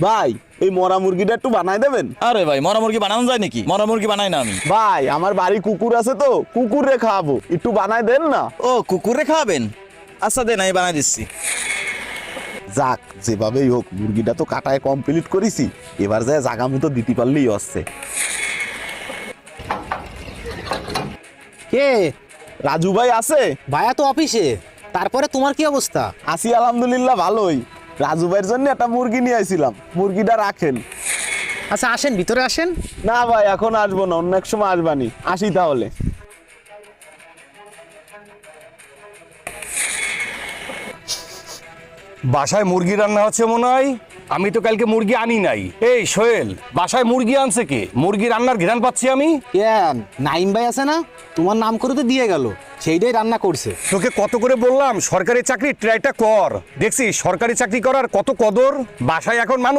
ভাই এই মরা মুরগিটা একটু বানাই দেবেন? আরে ভাই মরা মুরগি বানানো যায় নাকি? মরা মুরগি বানাই না আমি। ভাই আমার বাড়ি কুকুর আছে তো, কুকুরে খাওয়াবো, একটু বানাই দেন না। ও কুকুরে খাওয়াবেন? আচ্ছা দেন আমি বানাই দিচ্ছি। যাক, যেভাবেই হোক মুরগিটা তো কাটায় কমপ্লিট করেছি, এবার যায় জাগা মতো দিতে পারলেই হচ্ছে। কে? রাজু ভাই আছে? ভাইয়া তো অফিসে। তারপরে তোমার কি অবস্থা? আছি আলহামদুলিল্লাহ ভালোই। রাজু ভাইয়ের জন্য একটা মুরগি নিয়ে আইছিলাম, মুরগিটা রাখেন। আচ্ছা আসেন, ভিতরে আসেন। না ভাই এখন আসবো না, অন্য এক সময় আসবানি, আসি তাহলে। বাসায় মুরগি রান্না হচ্ছে মনে হয়। আমি তো কালকে মুরগি আনি নাই। এই সোহেল, বাসায় মুরগি আনছে কে? মুরগি রান্নার ঘ্রাণ পাচ্ছি আমি। কেন, নাইম ভাই আছে না, তোমার নাম করে তো দিয়ে গেল, সেইটাই রান্না করছে। তোকে কত করে বললাম সরকারি চাকরি ট্রাইটা কর, দেখছি সরকারি চাকরি করার কত কদর। বাসায় এখন মানুষ